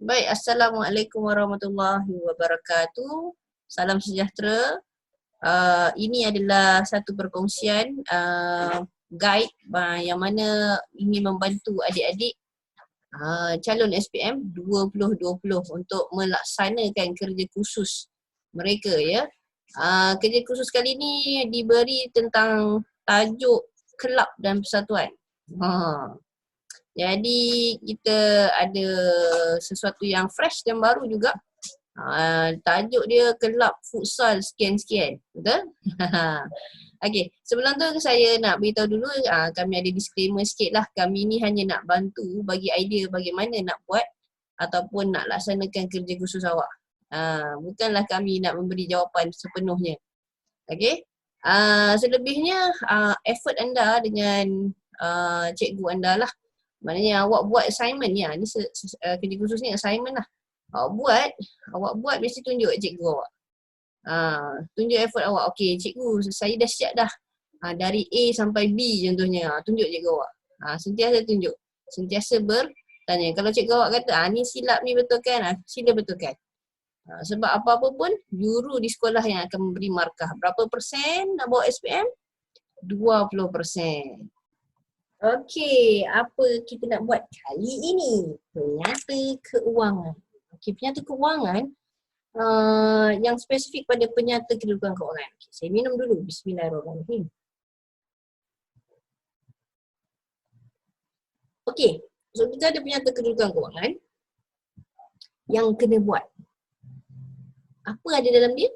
Baik, Assalamualaikum warahmatullahi wabarakatuh. Salam sejahtera. Ini adalah satu perkongsian guide yang mana ingin membantu adik-adik calon SPM 2020 untuk melaksanakan kerja khusus mereka ya. Kerja khusus kali ini diberi tentang tajuk kelab dan persatuan. Jadi kita ada sesuatu yang fresh dan baru juga. Tajuk dia kelab futsal sekian-sekian. Betul? Okey, sebelum tu saya nak beritahu dulu kami ada disclaimer sikit lah. Kami ni hanya nak bantu bagi idea bagaimana nak buat ataupun nak laksanakan kerja khusus awak. Bukanlah kami nak memberi jawapan sepenuhnya. Okey? Selebihnya effort anda dengan cikgu anda lah. Maknanya awak buat assignment ni, ni kerja khusus ni assignment lah. Awak buat mesti tunjuk cikgu awak. Tunjuk effort awak. Okey cikgu, saya dah siap dah. Dari A sampai B contohnya. Tunjuk cikgu awak. Sentiasa tunjuk. Sentiasa bertanya. Kalau cikgu awak kata, ni silap ni betul kan? Sila betulkan. Sebab apa-apa pun, guru di sekolah yang akan memberi markah. Berapa persen nak bawa SPM? 20%. Okey, apa kita nak buat kali ini? Penyata keuangan. Okey, penyata keuangan yang spesifik pada penyata kedudukan keuangan. Okay, saya minum dulu. Bismillahirrahmanirrahim. Okey, so kita ada penyata kedudukan keuangan yang kena buat. Apa ada dalam dia?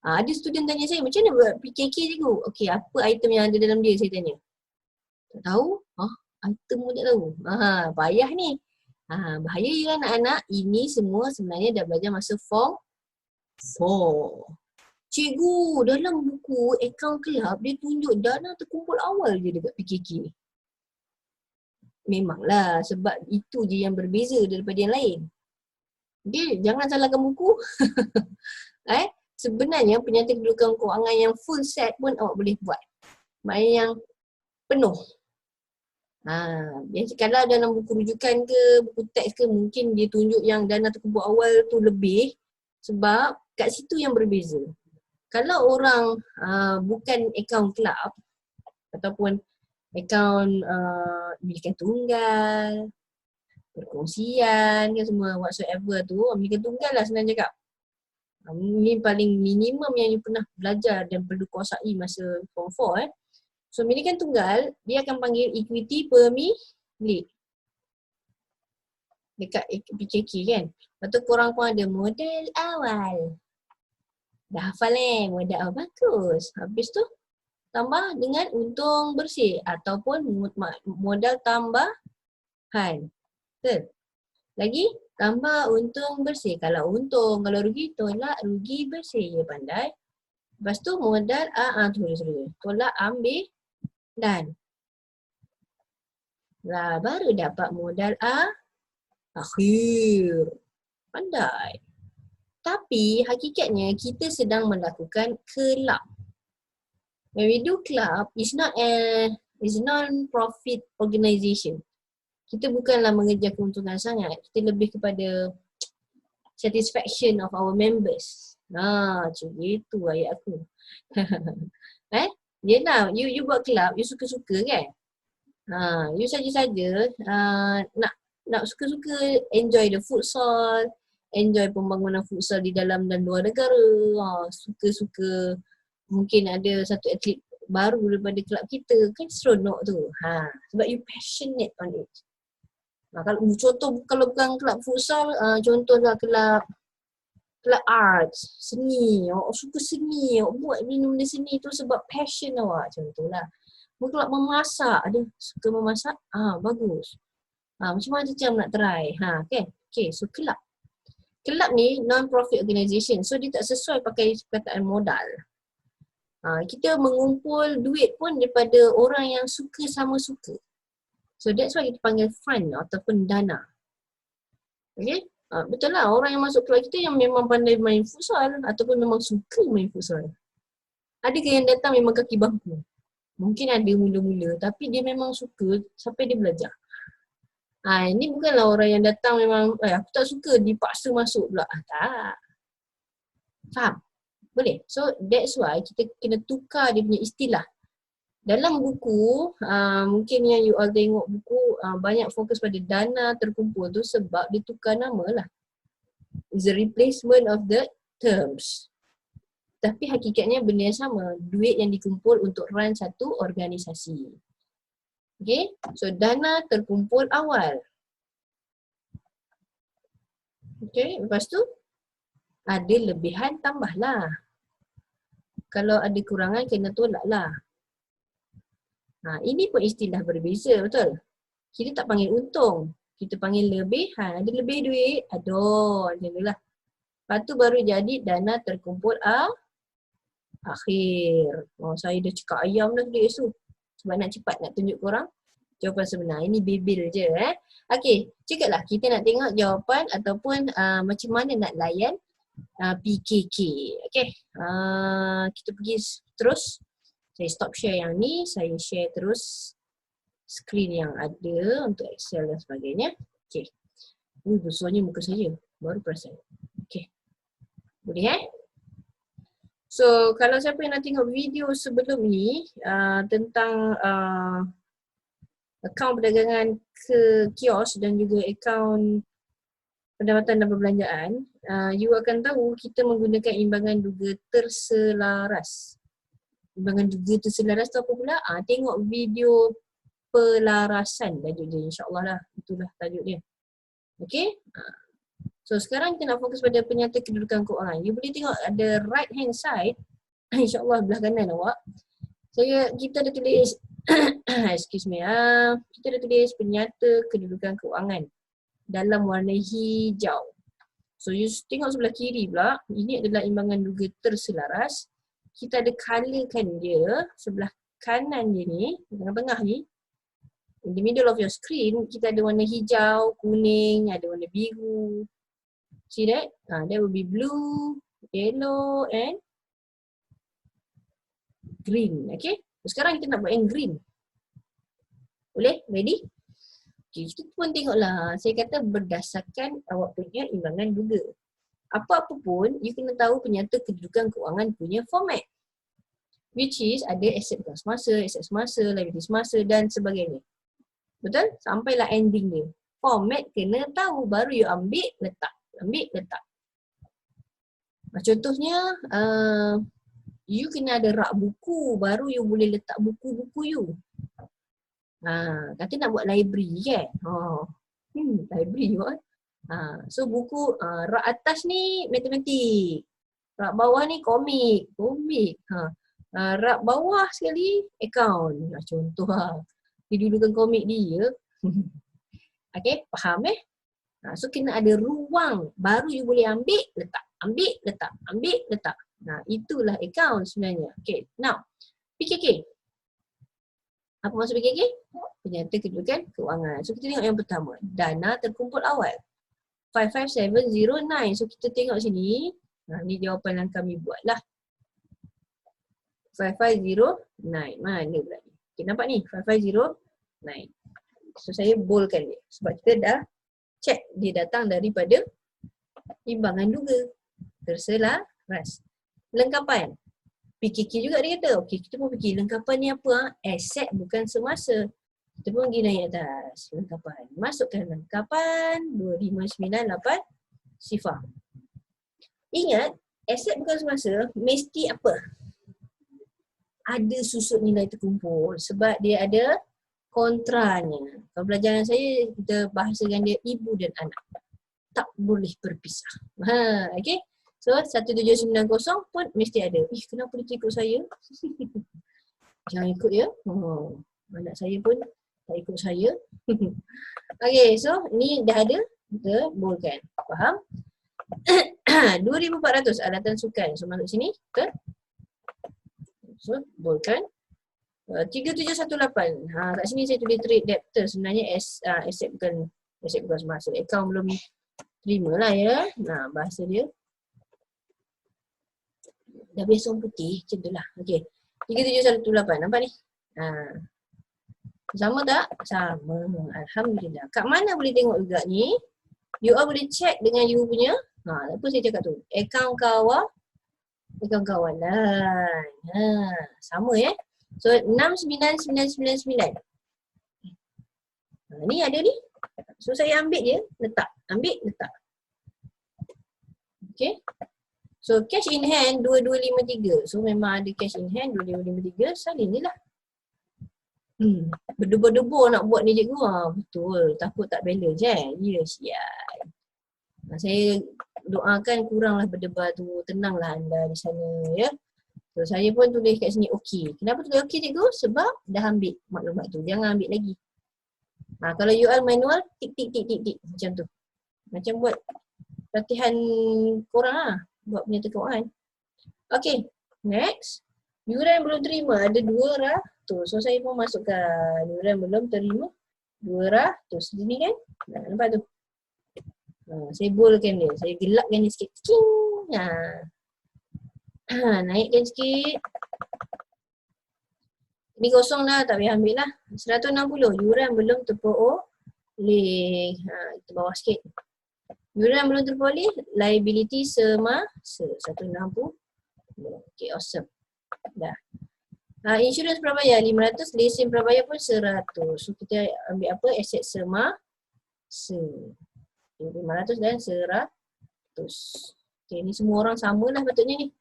Ada student tanya saya, macam mana buat PKK cikgu? Okey, apa item yang ada dalam dia, saya tanya. Tak tahu? Item pun tak tahu. Payah ni. Bahaya ya anak-anak, ini semua sebenarnya dah belajar masa form 4. Cikgu, dalam buku akaun kelab dia tunjuk dana terkumpul awal je dekat PKK. Memanglah, sebab itu je yang berbeza daripada yang lain. Okay, jangan salahkan buku. Sebenarnya penyata kedudukan keuangan yang full set pun awak boleh buat. Maknanya yang penuh. Kalau dalam buku rujukan ke, buku teks ke, mungkin dia tunjuk yang dana terkumpul awal tu lebih sebab kat situ yang berbeza. Kalau orang bukan akaun kelab ataupun akaun milikan tunggal, perkongsian ke semua whatsoever tu, milikan tunggal lah senang cakap. Ini paling minimum yang you pernah belajar dan perlu kuasai masa form 4 So milikan tunggal, dia akan panggil equity per milik. Dekat PKK kan. Lepas tu korang pun ada modal awal. Dah hafal modal awal bagus. Habis tu tambah dengan untung bersih ataupun modal tambahan. Betul? Lagi tambah untung bersih. Kalau untung, kalau rugi tolak rugi bersih. Ya pandai. Lepas tu modal tolak ambil dan baru dapat modal akhir. Pandai. Tapi hakikatnya kita sedang melakukan kelab. When we do club, it's non-profit organisation. Kita bukanlah mengejar keuntungan sangat. Kita lebih kepada satisfaction of our members. Macam itu ayat aku. Yelah, you buat club, you suka-suka kan? You saja-saja nak suka-suka enjoy the futsal, enjoy pembangunan futsal di dalam dan luar negara. Suka-suka mungkin ada satu atlet baru daripada kelab kita, kan seronok tu. Sebab you passionate on it. Kalau bukan kelab futsal, contohlah kelab arts, seni, awak suka seni, awak buat benda seni tu sebab passion awak, contohlah. Kelab memasak, ada suka memasak, bagus. Macam mana macam nak try, kan? Okay, so kelab. Kelab ni non-profit organisation, so dia tak sesuai pakai perkataan modal. Kita mengumpul duit pun daripada orang yang suka sama suka. So that's why kita panggil fund ataupun dana. Okay? Betul lah, orang yang masuk kelab kita yang memang pandai main futsal ataupun memang suka main futsal. Adakah yang datang memang kaki bangku? Mungkin ada mula-mula tapi dia memang suka sampai dia belajar. Ini bukanlah orang yang datang memang, aku tak suka dipaksa masuk pula. Tak. Faham? Boleh? So that's why kita kena tukar dia punya istilah. Dalam buku, mungkin yang you all tengok buku banyak fokus pada dana terkumpul tu sebab dia tukar nama lah. It's a replacement of the terms. Tapi hakikatnya benda yang sama, duit yang dikumpul untuk run satu organisasi. Okay, so dana terkumpul awal. Okay, lepas tu ada lebihan tambahlah. Kalau ada kurangan kena tolak lah. Ini pun istilah berbeza, betul? Kita tak panggil untung, kita panggil lebihan. Ada lebih duit, aduh, macam tu lah. Lepas tu baru jadi dana terkumpul akhir. Saya dah cakap ayam dah tadi esok. Sebab nak cepat nak tunjuk korang jawapan sebenar. Ini bebel je Okay, cakaplah kita nak tengok jawapan ataupun macam mana nak layan PKK. Okay, kita pergi terus. Saya stop share yang ni, saya share terus screen yang ada untuk Excel dan sebagainya. Okay. Besarnya muka saya, baru perasan. Okay. Boleh So, kalau siapa yang nak tengok video sebelum ni tentang akaun perdagangan ke kios dan juga akaun pendapatan dan perbelanjaan, you akan tahu kita menggunakan imbangan duga terselaras. Imbangan duga terselaras tu apa pula? Tengok video pelarasan tajuk dia, insyaAllah lah. Itulah tajuk dia. Okay. So sekarang kita nak fokus pada penyata kedudukan kewangan. You boleh tengok ada right hand side, insyaAllah belah kanan awak. Kita ada tulis, excuse me, kita ada tulis penyata kedudukan kewangan dalam warna hijau. So you tengok sebelah kiri pula, ini adalah imbangan duga terselaras. Kita ada colourkan dia, sebelah kanan dia ni, tengah-tengah ni. In the middle of your screen, kita ada warna hijau, kuning, ada warna biru. See that? That will be blue, yellow and green. Okay? So, sekarang kita nak buat yang green. Boleh? Ready? Okay, kita pun tengoklah. Saya kata berdasarkan awak punya imbangan duga. Apa-apa pun, you kena tahu penyata kedudukan kewangan punya format. Which is ada aset bekas semasa, aset semasa, liability semasa dan sebagainya. Betul? Sampailah ending dia. Format kena tahu, baru you ambil, letak. Ambil, letak. Contohnya, you kena ada rak buku, baru you boleh letak buku-buku you. Kata nak buat library kan? Library kan? So buku, rak atas ni matematik. Rak bawah ni komik. Rak bawah sekali account. Contoh lah. Kedudukan komik dia. Okay, faham So kena ada ruang, baru you boleh ambil, letak. Ambil, letak. Ambil, letak. Itulah account sebenarnya. Okay, now PKK. Apa maksud PKK? Penyata kedudukan kewangan. So kita tengok yang pertama, dana terkumpul awal 55709. So kita tengok sini. Ni jawapan yang kami buat lah. 5509. Mana pula ni? Okay, nampak ni? 5509. So saya boldkan dia. Sebab kita dah check dia datang daripada imbangan duga terselaras. Lengkapan. PKK juga dia kata. Okey, kita pun fikir lengkapan ni apa? Aset bukan semasa. Kita pun pergi naik atas. Lengkapan. Masukkan lengkapan 2598 sifar. Ingat, aset bukan semasa mesti apa? Ada susut nilai terkumpul sebab dia ada kontranya. Kalau pelajaran saya, kita bahasakan dia ibu dan anak. Tak boleh berpisah. Okay. So 1790 pun mesti ada. Kenapa dia ikut saya? Jangan ikut ya. Anak saya pun tak ikut saya. Okay, so ni dah ada. Kita boldkan. Faham? 2400 alatan sukan. So masuk sini. Betul? So boldkan. 3718. Kat sini saya tulis trade debtor. Sebenarnya aset bukan semasa. Account belum terima lah ya. Bahasa dia. Dah biasa orang putih, macam tu lah. Okay. 3718, nampak ni? Sama tak? Sama. Alhamdulillah. Kat mana boleh tengok juga ni? You all boleh check dengan you punya. Apa saya cakap tu? Akaun kawan lah. Sama ya. So 69999. Ni ada ni. So saya ambil je, letak. Ambil, letak. Okay. So cash in hand 2253. So memang ada cash in hand 2253. Salin je lah. Berdebar-debar nak buat ni cikgu. Betul. Takut tak balance Ya, siap. Saya doakan kuranglah berdebar tu. Tenanglah anda di sana ya. So saya pun tulis kat sini okey. Kenapa tulis okey cikgu? Sebab dah ambil maklumat tu. Jangan ambil lagi. Kalau you all manual, tik. Macam tu. Macam buat latihan korang lah. Buat penyata keuangan. Okay. Next. Yuran belum terima. Ada 200. So saya pun masukkan. Yuran belum terima. 200. Sini kan? Nampak tu? Saya boldkan dia. Saya gelapkan dia sikit. Naikkan sikit. Ini kosong dah. Tak payah ambil lah. 160. Yuran belum terperoleh. Kita bawah sikit. Yuran belum terperoleh. Liability semasa. 160. Okay, awesome. Dah. Insurans prabayar 500. Lesen prabayar pun 100. So kita ambil apa? Aset semasa. 500 dan 100. Okay, ni semua orang sama lah patutnya ni.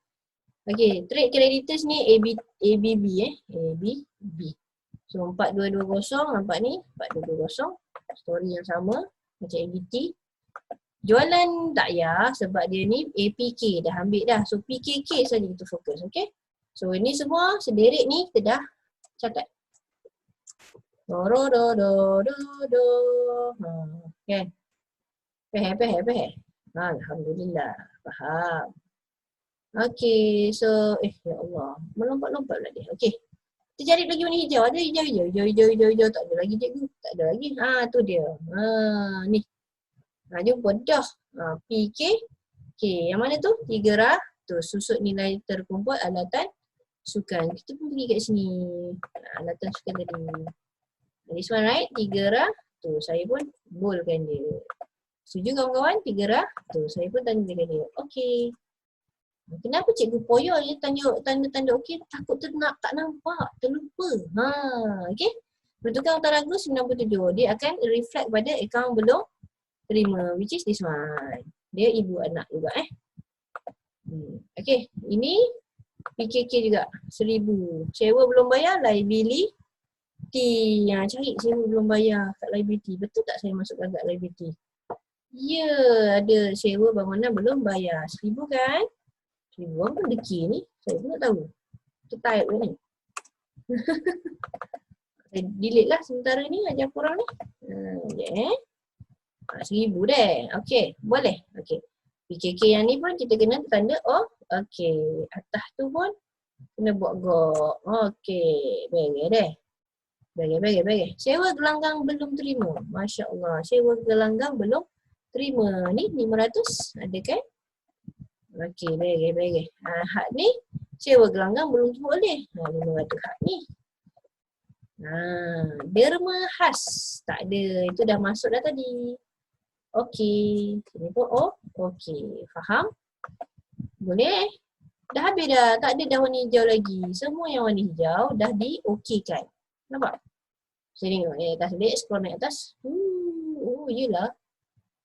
Okay, trade creditors ni ABB ABB. So 4220 nampak ni 4220. Story yang sama macam ABT. Jualan tak payah sebab dia ni APK dah ambil dah. So PKK saja kita fokus, okay. So ini semua sederet ni kita dah catat. Kan? Faham. Alhamdulillah. Faham. Okay, so ya Allah. Melompat-lompat pula dia. Okay. Kita cari lagi warna hijau. Ada hijau. Tak ada lagi cikgu. Tak ada lagi. Tu dia. Ni. Jumpa dah. PK. Okay, yang mana tu? 300. Susut nilai terkumpul alatan sukan. Kita pun pergi kat sini. Alatan sukan tadi. This one right? 300. Saya pun boldkan dia. Setuju kawan-kawan? 300. Saya pun tandakan dia. Okay. Kenapa cikgu poyo je tanda-tanda okey? Takut tak nampak, terlupa. Okey. Pertukaran utaragu 97. Dia akan reflect pada akaun belum terima, which is this one. Dia ibu anak juga Okey, ini PKK juga 1000. Sewa belum bayar, liability. Cari sewa belum bayar kat liability. Betul tak saya masukkan kat liability? Ya, ada sewa bangunan belum bayar. 1000 kan? 1000 apa deki ni? Saya pun tak tahu. Kita type ni. Saya delete lah sementara ni ajar korang ni. 1000 deh. Okey, boleh. Okey. PKK yang ni pun kita kena tanda okey. Atas tu pun kena buat go. Okey, bagi deh. Bagi. Sewa gelanggang belum terima. Masya Allah. Sewa gelanggang belum terima. Ni 500 ada kan? Okey, bagi. Hak ni sewa gelanggang belum terboleh. 500 hak ni. Derma khas. Tak ada. Itu dah masuk dah tadi. Okey. Sini pun okey. Faham? Boleh? Dah habis dah. Tak ada dah warna hijau lagi. Semua yang warna hijau dah di-okeykan. Nampak? Saya tengok ni atas balik. Scroll naik atas. Yelah.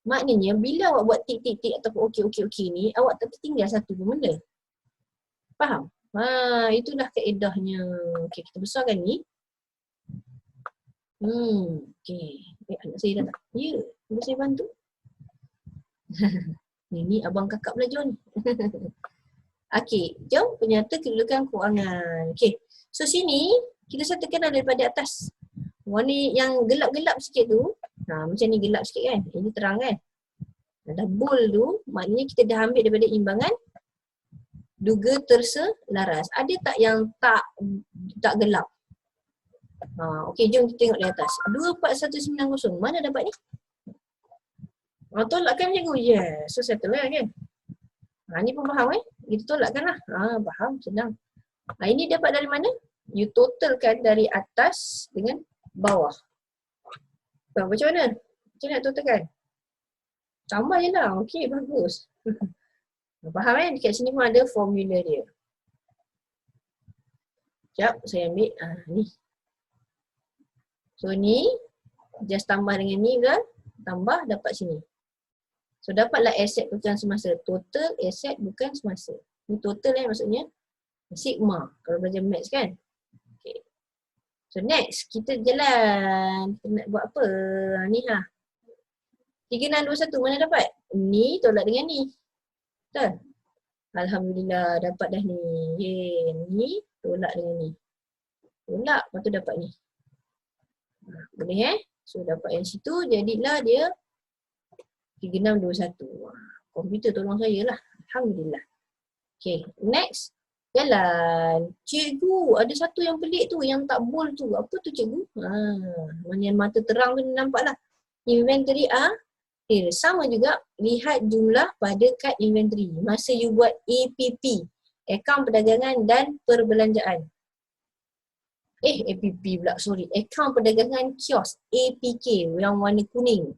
Maknanya bila awak buat tik ataupun okey ni, awak tak tertinggal satu pun benda. Faham? Itulah kaedahnya. Okey, kita besarkan ni. Okey. Anak saya dah tak? Ya, boleh saya bantu? Ni abang kakak belajar ni. Okey, jom penyata kedudukan kewangan. Okey, so sini kita sertakan daripada atas. Warna yang gelap-gelap sikit tu, macam ni gelap sikit kan? Ini terang kan? Dah bold tu, maknanya kita dah ambil daripada imbangan duga terselaras. Ada tak yang tak gelap? Okey, jom kita tengok di atas. 24190. Mana dapat ni? Tolakkan cikgu. Yes. So settle lah kan? Ni pun faham Kita tolakkan lah. Faham, senang. Ini dapat dari mana? You totalkan dari atas dengan bawah. Macam mana? Macam nak totalkan? Tambah je lah. Okey, bagus. Faham kan? Dekat sini pun ada formula dia. Sekejap, saya ambil ni. So ni, just tambah dengan ni kan? Tambah, dapat sini. So dapatlah aset bukan semasa. Total aset bukan semasa. Ni total maksudnya sigma. Kalau belajar maths kan? Okay. So next, kita jalan. Kita nak buat apa? Ni 3, 6, 2, 1. Mana dapat? Ni tolak dengan ni. Betul? Alhamdulillah dapat dah ni. Yeay. Ni tolak dengan ni. Tolak, lepas tu dapat ni. Boleh So dapat yang situ, jadilah dia 3, 6, 2, 1. Komputer tolong saya lah. Alhamdulillah. Okay, next. Jalan. Cikgu, ada satu yang pelik tu, yang tak bold tu. Apa tu cikgu? Mana yang mata terang tu nampak lah. Inventory sama juga, lihat jumlah pada kad inventory. Masa you buat APP, akaun perdagangan dan perbelanjaan. APP pula, sorry. Akaun perdagangan kios, APK, yang warna kuning.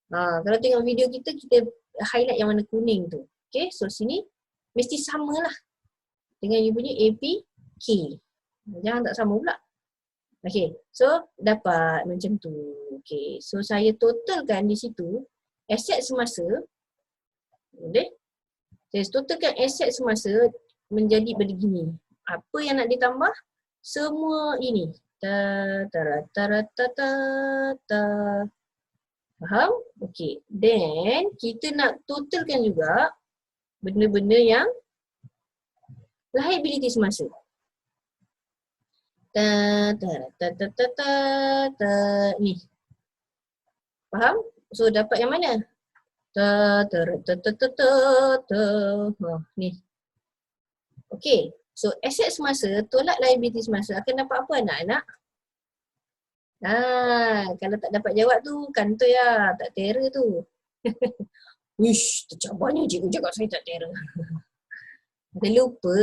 Kalau tengok video kita highlight yang warna kuning tu. Okay, so sini mesti sama lah dengan you punya APK. Jangan tak sama pula. Okay, so dapat macam tu. Okay, so saya totalkan di situ aset semasa. Boleh? Saya totalkan aset semasa menjadi begini. Apa yang nak ditambah? Semua ini. Faham? Okay. Then, kita nak totalkan juga benda-benda yang liability semasa. Ni. Faham? So, dapat yang mana? Ni. Okay. So, aset semasa tolak liability semasa akan dapat apa anak-anak? Kalau tak dapat jawab tu, kantoi lah. Tak terror tu. Wish, tercabarnya cikgu cakap saya tak terror. Kita lupa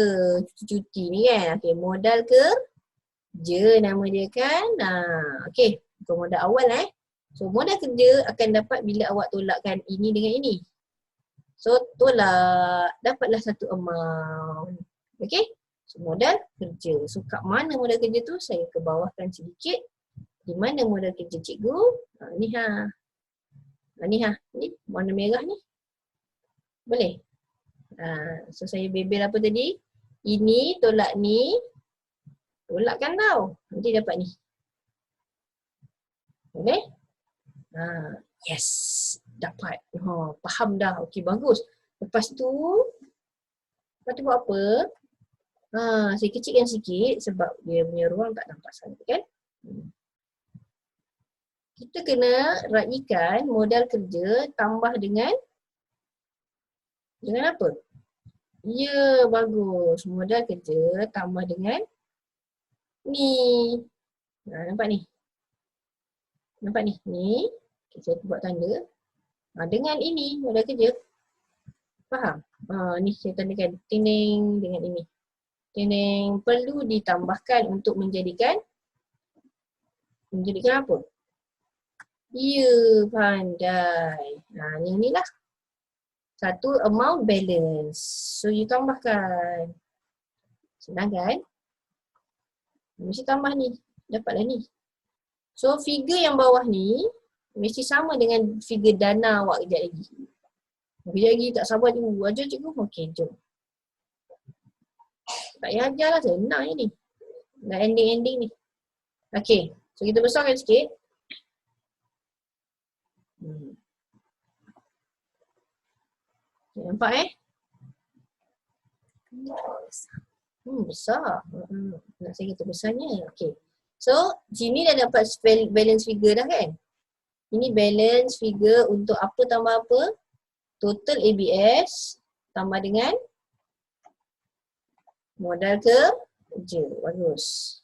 cuti-cuti ni kan. Okay, modal kerja nama dia kan. Okay, bukan modal awal So, modal kerja akan dapat bila awak tolakkan ini dengan ini. So, tolak. Dapatlah satu amount. Okay. So, modal kerja. So, kat mana modal kerja tu? Saya ke bawahkan sedikit. Di mana modal kerja cikgu? Ni Ni warna merah ni. Boleh? So, saya bebel apa tadi? Ini tolak ni. Tolakkan tau. Nanti dapat ni. Boleh? Yes. Dapat. Faham dah. Okey, bagus. Lepas tu buat apa? Saya kecilkan sikit sebab dia punya ruang tak nampak sangat kan? Kita kena raikan modal kerja tambah dengan apa? Ya, bagus. Modal kerja tambah dengan ni. Nampak ni? Nampak ni? Ni. Okay, saya buat tanda. Dengan ini modal kerja. Faham? Ni saya tandakan. Tineng dengan ini. Tineng perlu ditambahkan untuk menjadikan apa? Ya, pandai. Yang ni lah. Satu amount balance. So, you tambahkan. Senang kan? Mesti tambah ni. Dapatlah ni. So, figure yang bawah ni mesti sama dengan figure dana awak kejap lagi. Kejap lagi tak sabar cikgu. Ajar cikgu. Okey, jom. Tak payah ajar lah. Senang je ni. Dah ending-ending ni. Okey. So, kita besarkan sikit. Nampak besar. Nak saya kata besarnya. Okay. So, sini dah dapat balance figure dah kan? Ini balance figure untuk apa tambah apa? Total ABS tambah dengan modal kerja. Bagus.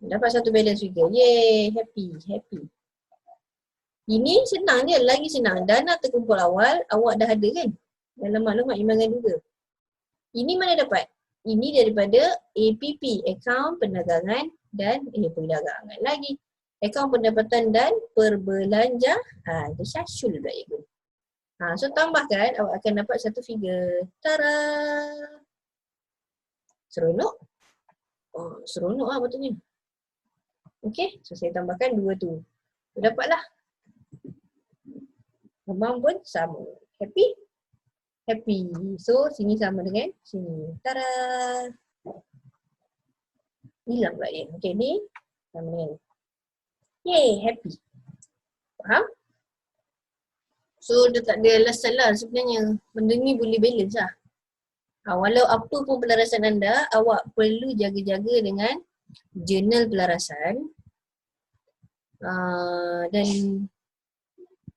Dapat satu balance figure. Yeay, happy. Ini senang je, lagi senang. Dana terkumpul awal, awak dah ada kan? Dalam maklumat imbangan juga. Ini mana dapat? Ini daripada APP, Akaun Perdagangan dan perdagangan lagi. Akaun pendapatan dan perbelanjaan. Itu syasyul pula cikgu. So tambahkan, awak akan dapat satu figure. Tara! Seronok? Oh, seronok lah patutnya. Okay, so saya tambahkan 2 tu. Dapatlah. Memang pun sama. Happy? Happy. So, sini sama dengan sini. Tara! Hilang pula dia. Okay, ni sama dengan. Yay, happy. Faham? So, dia tak ada alasan lah sebenarnya. Benda ni boleh balance lah. Walau apa pun pelarasan anda, awak perlu jaga-jaga dengan jurnal pelarasan dan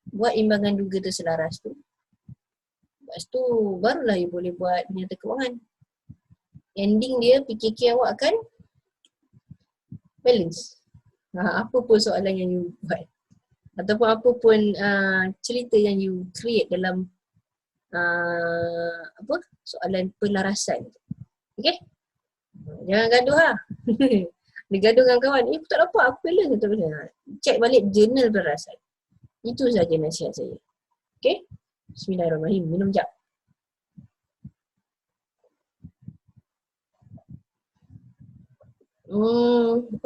buat imbangan duga terselaras tu. Lepas tu barulah you boleh buat nyata kewangan. Ending dia PKK awak akan balance. Apa pun soalan yang you buat ataupun apa pun cerita yang you create dalam soalan pelarasan. Okay? Jangan gaduh lah. Dia gaduh dengan kawan, tak dapat, aku balance tak balance. Check balik jurnal pelarasan. Itu saja nasihat saya. Okay? Bismillahirrahmanirrahim. Minum jap.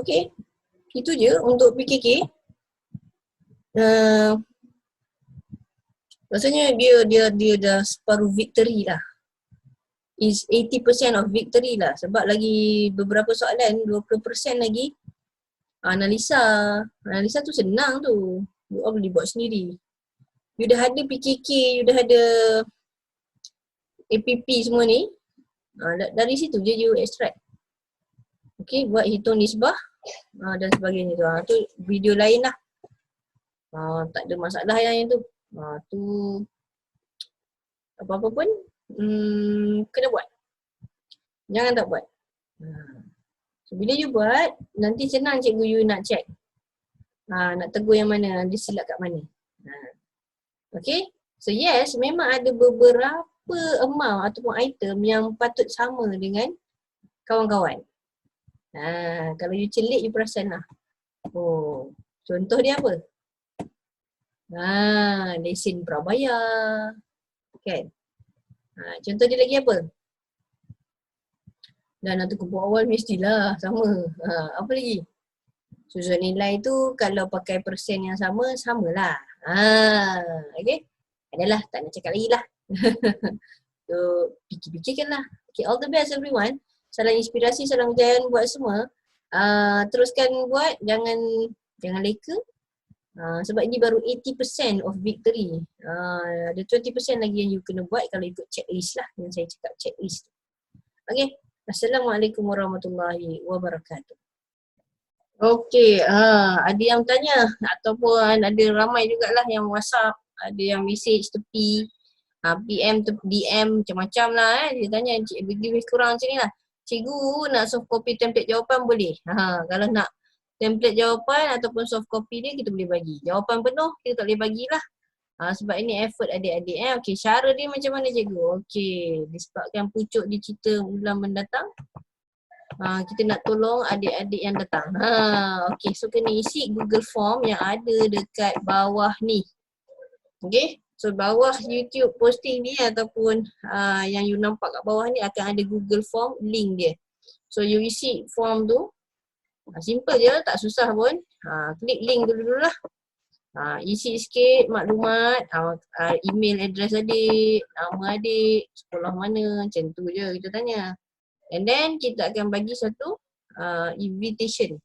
Okay. Itu je untuk PKK. Rasanya dia dah separuh victory lah. Is 80% of victory lah. Sebab lagi beberapa soalan, 20% lagi analisa. Analisa tu senang tu. You all boleh buat sendiri. You dah ada PKK, you dah ada APP semua ni. Dari situ je you extract. Okay, buat hitung nisbah dan sebagainya tu. Tu video lain lah. Tak ada masalah yang tu. Tu apa-apa pun kena buat. Jangan tak buat. So bila you buat, nanti senang cikgu you nak check. Nak tegur yang mana, dia silap kat mana. Okay. So yes, memang ada beberapa amount ataupun item yang patut sama dengan kawan-kawan. Kalau you celik, you perasan lah. Oh, contoh dia apa? Lesen prabayar. Kan? Contoh dia lagi apa? Dan nanti kumpul awal mestilah sama. Apa lagi? Susun nilai tu kalau pakai persen yang sama, samalah. Okay? Adalah, tak nak cakap lagi lah. So, fikir-fikirkanlah. Okay, all the best everyone. Salam inspirasi, salam kejayaan buat semua. Teruskan buat, jangan leka. Sebab ini baru 80% of victory. Ada 20% lagi yang you kena buat kalau ikut checklist lah. Yang saya cakap checklist. Okay. Assalamualaikum warahmatullahi wabarakatuh. Okay. Ada yang tanya ataupun ada ramai jugalah yang WhatsApp. Ada yang message tepi. PM, DM macam-macam lah. Dia tanya, lebih kurang macam ni lah. Cikgu nak soft copy template jawapan boleh? Kalau nak template jawapan ataupun soft copy dia kita boleh bagi. Jawapan penuh kita tak boleh bagilah. Sebab ini effort adik-adik. Okey, cara dia macam mana cikgu? Okey, disebabkan pucuk dia cerita bulan mendatang. Kita nak tolong adik-adik yang datang. Okey, so kena isi Google Form yang ada dekat bawah ni. Okey, so bawah YouTube posting ni ataupun yang you nampak kat bawah ni akan ada Google Form link dia. So you isi form tu. Simple je, tak susah pun. Klik link dulu lah. Isi sikit maklumat, email address adik, nama adik, sekolah mana, macam tu je kita tanya. And then kita akan bagi satu invitation.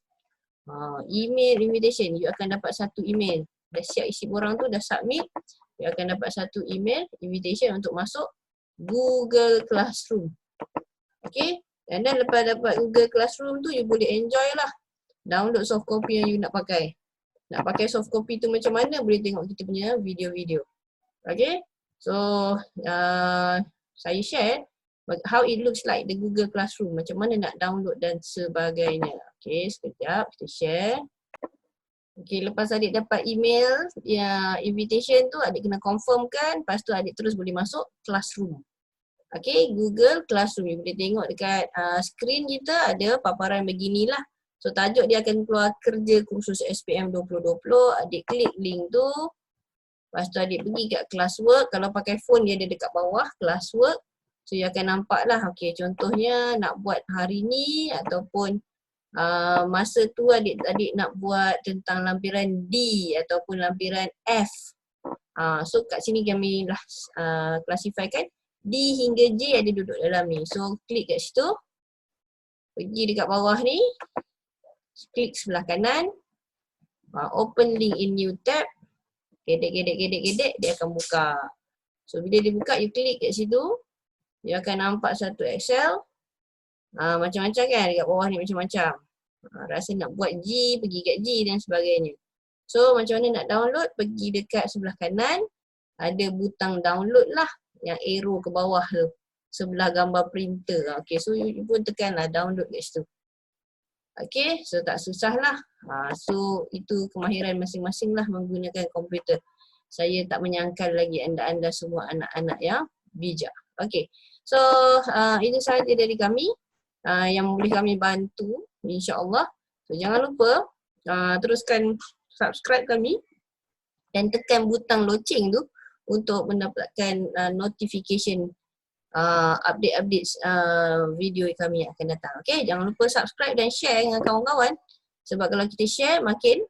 Email invitation, you akan dapat satu email. Dah siap isi borang tu, dah submit, you akan dapat satu email invitation untuk masuk Google Classroom. Okay, and then lepas dapat Google Classroom tu, you boleh enjoy lah. Download soft copy yang you nak pakai. Nak pakai soft copy tu macam mana, boleh tengok kita punya video-video. Okay, so saya share how it looks like the Google Classroom. Macam mana nak download dan sebagainya. Okay, sekejap kita share. Okay, lepas adik dapat email invitation tu, adik kena confirmkan. Lepas tu adik terus boleh masuk Classroom. Okay, Google Classroom. You boleh tengok dekat screen kita ada paparan beginilah. So tajuk dia akan keluar kerja kursus SPM 2020. Adik klik link tu. Lepas tu adik pergi kat classwork. Kalau pakai phone dia ada dekat bawah classwork. So you akan nampak lah. Okay, contohnya nak buat hari ni ataupun masa tu adik nak buat tentang lampiran D ataupun lampiran F. So kat sini kami lah classifykan D hingga J ada duduk dalam ni. So klik kat situ. Pergi dekat bawah ni. Klik sebelah kanan. Open link in new tab. Gedek dia akan buka. So bila dia buka, you klik kat situ. You akan nampak satu Excel. Macam-macam kan dekat bawah ni macam-macam. Rasa nak buat G, pergi kat G dan sebagainya. So macam mana nak download, pergi dekat sebelah kanan. Ada butang download lah. Yang arrow ke bawah tu. Sebelah gambar printer. Okay, so you pun tekanlah download kat situ. Okay, so tak susah lah. So itu kemahiran masing-masing lah menggunakan komputer. Saya tak menyangkal lagi anda-anda semua anak-anak yang bijak. Okay, so itu sahaja dari kami yang boleh kami bantu, insyaAllah. So jangan lupa teruskan subscribe kami dan tekan butang loceng tu untuk mendapatkan notification update-update video kami yang akan datang. Okay, jangan lupa subscribe dan share dengan kawan-kawan. Sebab kalau kita share makin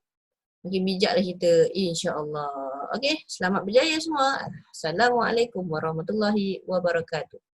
bijaklah kita, insya-Allah. Okay, selamat berjaya semua. Assalamualaikum warahmatullahi wabarakatuh.